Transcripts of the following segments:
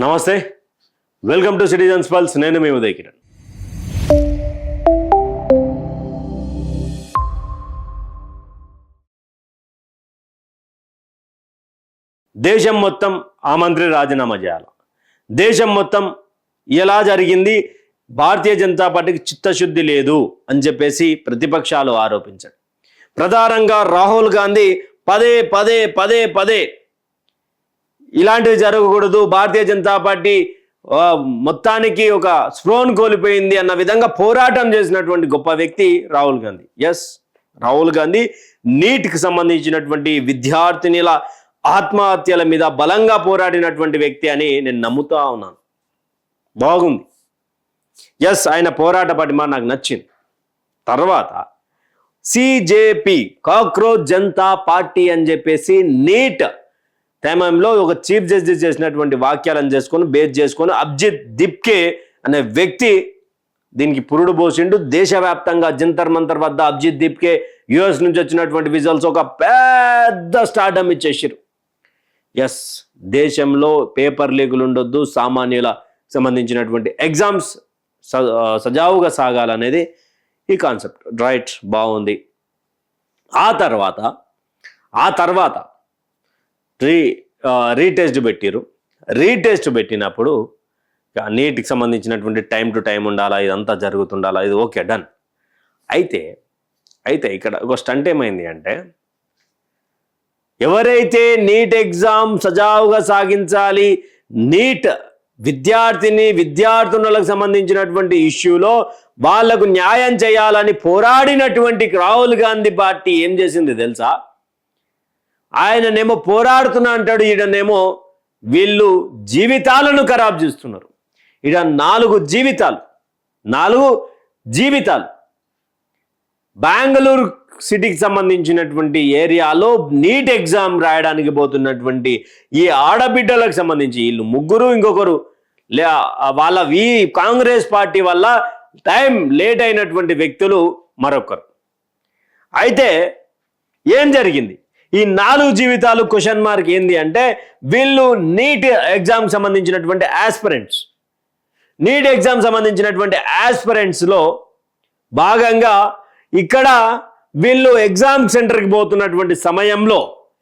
నమస్తే, welcome to citizens pulse. నేను మీ ఉదయ్ కిరణ్. దేశం మొత్తం ఆ మంత్రి రాజీనామా చేయాలి. దేశం మొత్తం ఎలా జరిగింది, భారతీయ జనతా పార్టీకి చిత్తశుద్ధి లేదు అని చెప్పేసి ప్రతిపక్షాలు ఆరోపించారు. ప్రధానంగా రాహుల్ గాంధీ పదే పదే పదే పదే ఇలాంటివి జరగకూడదు, భారతీయ జనతా పార్టీ మొత్తానికి ఒక స్పృహను కోల్పోయింది అన్న విధంగా పోరాటం చేసినటువంటి గొప్ప వ్యక్తి రాహుల్ గాంధీ. ఎస్, రాహుల్ గాంధీ నీట్కి సంబంధించినటువంటి విద్యార్థినిల ఆత్మహత్యల మీద బలంగా పోరాడినటువంటి వ్యక్తి అని నేను నమ్ముతా ఉన్నాను. బాగుంది. ఎస్, ఆయన పోరాట పటిమ నాకు నచ్చింది. తర్వాత సిజేపి, కాక్రోచ్ జనతా పార్టీ అని చెప్పేసి నీట్ టైంలో ఒక చీఫ్ జస్టిస్ చేసినటువంటి వాక్యాలను బేస్ చేసుకొని అభిజిత్ దిప్కే అనే వ్యక్తి దీనికి పురుడు పోసిండు. దేశవ్యాప్తంగా జంతర్ మంతర్ వద్ద అభిజిత్ దిప్కే యుఎస్ నుంచి వచ్చినటువంటి విజువల్స్ ఒక పెద్ద స్టార్డమ్ ఇచ్చేసారు. ఎస్, దేశంలో పేపర్ లీకులు ఉండొద్దు, సామాన్యుల సంబంధించినటువంటి ఎగ్జామ్స్ సజావుగా సాగాలనేది ఈ కాన్సెప్ట్. రైట్, బాగుంది. ఆ తర్వాత రీటెస్ట్ పెట్టిరు. రీటెస్ట్ పెట్టినప్పుడు నీటికి సంబంధించినటువంటి టైం టు టైం ఉండాలా, ఇదంతా జరుగుతుండాలా, ఇది ఓకే, డన్. అయితే ఇక్కడ ఒక స్టంట్ ఏమైంది అంటే, ఎవరైతే నీట్ ఎగ్జామ్ సజావుగా సాగించాలి, నీట్ విద్యార్థులకు సంబంధించినటువంటి ఇష్యూలో వాళ్లకు న్యాయం చేయాలని పోరాడినటువంటి రాహుల్ గాంధీ పార్టీ ఏం చేసింది తెలుసా? ఆయననేమో పోరాడుతున్నా అంటాడు, ఈయననేమో వీళ్ళు జీవితాలను ఖరాబ్ చేస్తున్నారు. ఈడ 4 జీవితాలు బెంగళూరు సిటీకి సంబంధించినటువంటి ఏరియాలో నీట్ ఎగ్జామ్ రాయడానికి పోతున్నటువంటి ఈ ఆడబిడ్డలకు సంబంధించి వీళ్ళు ముగ్గురు, ఇంకొకరు వాళ్ళ కాంగ్రెస్ పార్టీ వల్ల టైం లేట్ అయినటువంటి వ్యక్తులు మరొకరు. అయితే ఏం జరిగింది? ఈ 4 జీవితాలు క్వశ్చన్ మార్క్ ఏంది అంటే, వీళ్ళు నీట్ ఎగ్జామ్ సంబంధించినటువంటి ఆస్పిరెంట్స్లో భాగంగా ఇక్కడ వీళ్ళు ఎగ్జామ్ సెంటర్కి పోతున్నటువంటి సమయంలో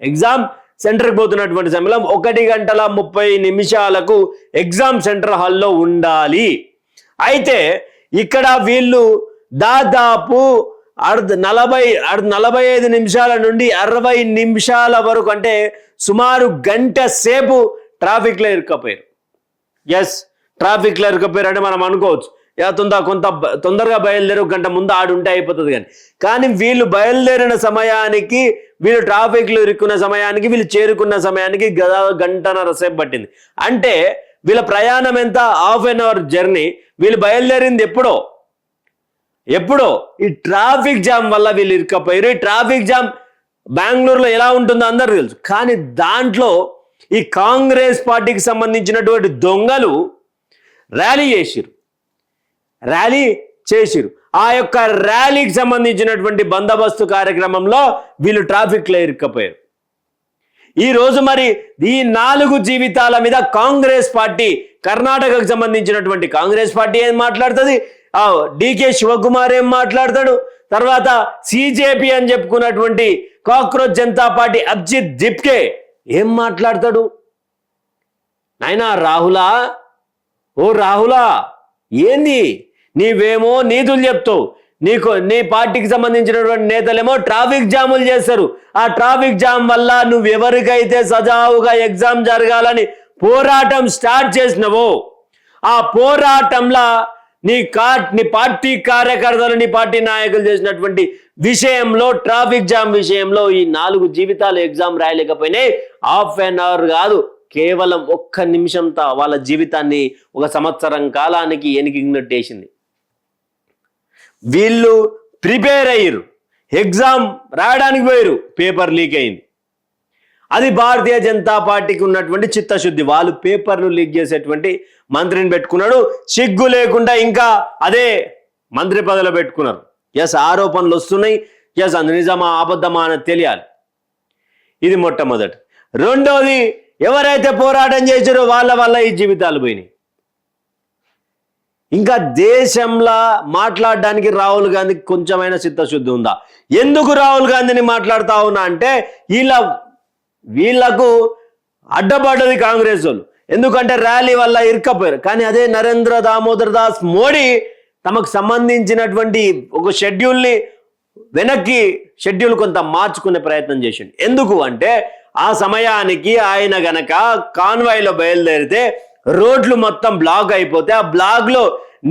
1:30 ఎగ్జామ్ సెంటర్ హాల్లో ఉండాలి. అయితే ఇక్కడ వీళ్ళు దాదాపు 45 నిమిషాల నుండి 60 నిమిషాల వరకు, అంటే సుమారు గంట సేపు ట్రాఫిక్లో ఇరుక్కపోయారు. ఎస్, ట్రాఫిక్లో ఇరుక్కపోయారు అంటే మనం అనుకోవచ్చు, కొంత తొందరగా బయలుదేరి గంట ముందు ఆడుంటే అయిపోతుంది. కానీ వీళ్ళు బయలుదేరిన సమయానికి, వీళ్ళు ట్రాఫిక్లో ఇరుక్కున్న సమయానికి, వీళ్ళు చేరుకున్న సమయానికి గంటన్నర సేపు పట్టింది. అంటే వీళ్ళ ప్రయాణం ఎంత? ½ an hour జర్నీ. వీళ్ళు బయలుదేరింది ఎప్పుడో ఈ ట్రాఫిక్ జామ్ వల్ల వీళ్ళు ఇరుక్కపోయారు. ఈ ట్రాఫిక్ జామ్ బెంగళూరులో ఎలా ఉంటుందో అందరూ తెలుసు. కానీ దాంట్లో ఈ కాంగ్రెస్ పార్టీకి సంబంధించినటువంటి దొంగలు ర్యాలీ చేసిరు. ఆ యొక్క ర్యాలీకి సంబంధించినటువంటి బందోబస్తు కార్యక్రమంలో వీళ్ళు ట్రాఫిక్లో ఇరుక్కపోయారు. ఈ రోజు మరి ఈ 4 జీవితాల మీద కాంగ్రెస్ పార్టీ, కర్ణాటకకు సంబంధించినటువంటి కాంగ్రెస్ పార్టీ ఏం మాట్లాడుతుంది, డికే శివకుమార్ ఏం మాట్లాడతాడు, తర్వాత సిజేపి అని చెప్పుకున్నటువంటి కాక్రోచ్ జనతా పార్టీ అభిజిత్ దిప్కే ఏం మాట్లాడతాడు? నాయనా రాహులా ఏంది? నీవేమో నీతులు చెప్తావు, నీ పార్టీకి సంబంధించినటువంటి నేతలేమో ట్రాఫిక్ జాములు చేస్తారు. ఆ ట్రాఫిక్ జామ్ వల్ల నువ్వెవరికైతే సజావుగా ఎగ్జామ్ జరగాలని పోరాటం స్టార్ట్ చేసినవో, ఆ పోరాటంలో నీ పార్టీ కార్యకర్తలు, నీ పార్టీ నాయకులు చేసినటువంటి విషయంలో, ట్రాఫిక్ జామ్ విషయంలో ఈ 4 జీవితాలు ఎగ్జామ్ రాయలేకపోయినాయి. ½ an hour కాదు, కేవలం 1 నిమిషంతో వాళ్ళ జీవితాన్ని 1 సంవత్సరం కాలానికి ఎనికినట్టేసింది. వీళ్ళు ప్రిపేర్ అయ్యారు, ఎగ్జామ్ రాయడానికి పోయారు, పేపర్ లీక్ అయింది. అది భారతీయ జనతా పార్టీకి ఉన్నటువంటి చిత్తశుద్ధి. వాళ్ళు పేపర్లు లీక్ చేసేటువంటి మంత్రిని పెట్టుకున్నాడు, సిగ్గు లేకుండా ఇంకా అదే మంత్రి పదవిలో పెట్టుకున్నారు. ఎస్, ఆరోపణలు వస్తున్నాయి. ఎస్, అది నిజమా అబద్ధమా అని తెలియాలి. ఇది మొట్టమొదటి. రెండోది, ఎవరైతే పోరాటం చేశారో వాళ్ళ వల్ల ఈ జీవితాలు పోయినాయి. ఇంకా దేశంలో మాట్లాడడానికి రాహుల్ గాంధీకి కొంచెమైనా చిత్తశుద్ధి ఉందా? ఎందుకు రాహుల్ గాంధీని మాట్లాడుతా ఉన్నా అంటే వీళ్లకు అడ్డపడ్డది కాంగ్రెస్ వాళ్ళు. ఎందుకంటే ర్యాలీ వల్ల ఇరుక్కపోయారు. కానీ అదే నరేంద్ర దామోదర్ దాస్ మోడీ తమకు సంబంధించినటువంటి ఒక షెడ్యూల్ని వెనక్కి షెడ్యూల్ కొంత మార్చుకునే ప్రయత్నం చేసిండు. ఎందుకు అంటే ఆ సమయానికి ఆయన గనక కాన్వాయ్లో బయలుదేరితే రోడ్లు మొత్తం బ్లాక్ అయిపోతే ఆ బ్లాక్లో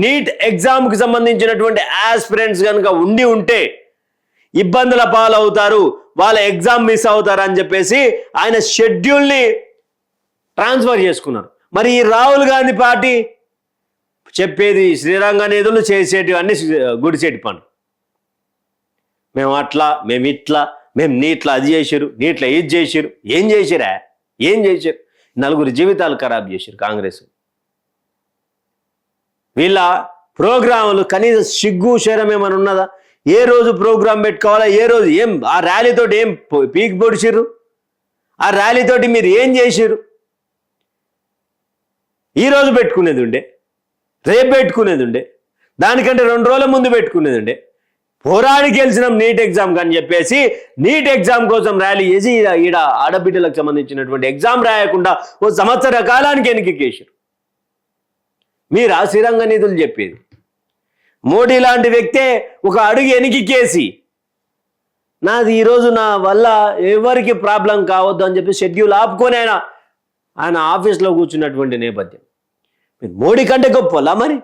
నీట్ ఎగ్జామ్కి సంబంధించినటువంటి ఆస్పిరెంట్స్ కనుక ఉంటే ఇబ్బందుల పాలవుతారు, వాళ్ళ ఎగ్జామ్ మిస్ అవుతారు అని చెప్పేసి ఆయన షెడ్యూల్ని ట్రాన్స్ఫర్ చేసుకున్నారు. మరి ఈ రాహుల్ గాంధీ పార్టీ చెప్పేది శ్రీరంగ నిధులు, చేసేటివి అన్ని గుడిసేటి పనులు. మేము అట్లా, మేము ఇట్లా, మేము నీట్లా అది చేసారు, నీట్లా ఇది చేసారు. ఏం చేసిరా? ఏం చేశారు? నలుగురు జీవితాలు ఖరాబ్ చేశారు కాంగ్రెస్. వీళ్ళ ప్రోగ్రాములు కనీసం సిగ్గు శరం ఏమైనా ఉన్నదా? ఏ రోజు ప్రోగ్రాం పెట్టుకోవాలా? ఏ రోజు ఏం ఆ ర్యాలీతోటి ఏం పీక్ పొడిచిర్రు? ఆ ర్యాలీతోటి మీరు ఏం చేసిర్రు? ఈరోజు పెట్టుకునేది ఉండే, రేపు పెట్టుకునేది ఉండే, దానికంటే 2 రోజుల ముందు పెట్టుకునేది ఉండే. పోరాడి గెలిచినాం నీట్ ఎగ్జామ్ అని చెప్పేసి నీట్ ఎగ్జామ్ కోసం ర్యాలీ చేసి ఈడ ఆడబిడ్డలకు సంబంధించినటువంటి ఎగ్జామ్ రాయకుండా ఓ సంవత్సర కాలానికి వెనక్కేసారు. మీరు ఆ శ్రీరంగ నిధులు చెప్పేది. మోడీ లాంటి వ్యక్తే ఒక అడుగు వెనక్కేసి నాది ఈరోజు నా వల్ల ఎవరికి ప్రాబ్లం కావద్దు అని చెప్పి షెడ్యూల్ ఆపుకొని ఆయన ఆఫీస్లో కూర్చున్నటువంటి నేపథ్యం. మోడీ కంటే గొప్పలా మరి?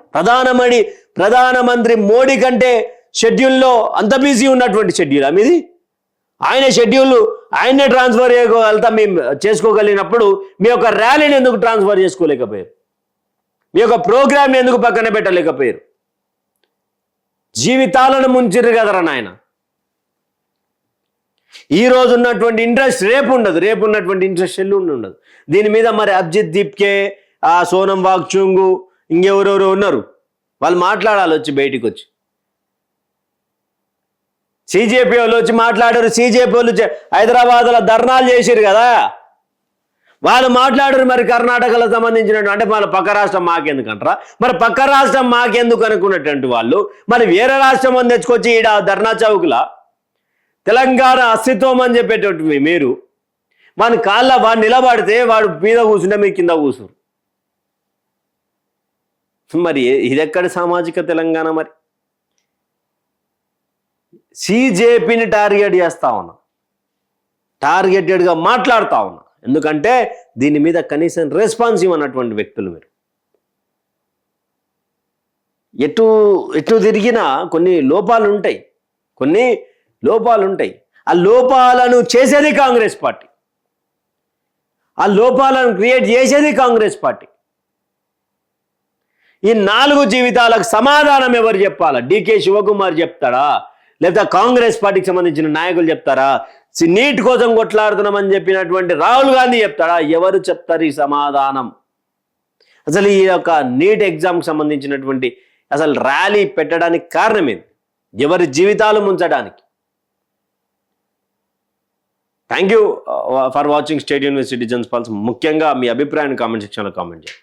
ప్రధానమంత్రి మోడీ కంటే షెడ్యూల్లో అంత బిజీ ఉన్నటువంటి షెడ్యూల్ మీది. ఆయన షెడ్యూల్ ఆయనే ట్రాన్స్ఫర్ చేయగలుగుతా మేము చేసుకోగలిగినప్పుడు మీ యొక్క ర్యాలీని ఎందుకు ట్రాన్స్ఫర్ చేసుకోలేకపోయారు? మీ యొక్క ప్రోగ్రామ్ని ఎందుకు పక్కన పెట్టలేకపోయారు? జీవితాలను ముంచిర్రు కదరా నాయన. ఈ రోజు ఉన్నటువంటి ఇంట్రెస్ట్ రేపు ఉండదు, రేపు ఉన్నటువంటి ఇంట్రెస్ట్ ఎల్లుండి ఉండదు. దీని మీద మరి అభిజిత్ దీప్కే, ఆ సోనం వాగ్చుంగు, ఇంకెవరెవరో ఉన్నారు, వాళ్ళు మాట్లాడాలి వచ్చి బయటికి వచ్చి. సిజేపీ వాళ్ళు వచ్చి మాట్లాడారు. సిజేపీ వాళ్ళు హైదరాబాద్లో ధర్నాలు చేశారు కదా, వాళ్ళు మాట్లాడారు. మరి కర్ణాటకలో సంబంధించినట్టు అంటే మన పక్క రాష్ట్రం మాకెందుకంటారా? మరి పక్క రాష్ట్రం మాకెందుకు అనుకున్నటువంటి వాళ్ళు మరి వేరే రాష్ట్రం అని తెచ్చుకొచ్చి ఈడ ధర్నా చౌక్లా తెలంగాణ అస్తిత్వం అని చెప్పేటట్టు మీరు వాని వాడు నిలబడితే వాడు మీద కూర్చుంటే మీరు కింద కూర్చురు. మరి ఇదెక్కడ సామాజిక తెలంగాణ? మరి సిజేపీని టార్గెట్ చేస్తా ఉన్నా, టార్గెటెడ్గా మాట్లాడుతూ ఉన్నా. ఎందుకంటే దీని మీద కనీసం రెస్పాన్సివ్ అన్నటువంటి వ్యక్తులు మీరు. ఎటు తిరిగినా కొన్ని లోపాలు ఉంటాయి. ఆ లోపాలను చేసేది కాంగ్రెస్ పార్టీ, ఆ లోపాలను క్రియేట్ చేసేది కాంగ్రెస్ పార్టీ. ఈ 4 జీవితాలకు సమాధానం ఎవరు చెప్పాలా? డికే శివకుమార్ చెప్తాడా? లేదా కాంగ్రెస్ పార్టీకి సంబంధించిన నాయకులు చెప్తారా? నీట్ కోసం కొట్లాడుతున్నామని చెప్పినటువంటి రాహుల్ గాంధీ చెప్తాడా? ఎవరు చెప్తారు ఈ సమాధానం? అసలు ఈ యొక్క నీట్ ఎగ్జామ్కి సంబంధించినటువంటి అసలు ర్యాలీ పెట్టడానికి కారణం ఏంటి? ఎవరి జీవితాలు ముంచడానికి. Thank you for watching state university citizens pulse. ముఖ్యంగా మీ అభిప్రాయాన్ని కామెంట్ సెక్షన్లో కామెంట్ చేయండి.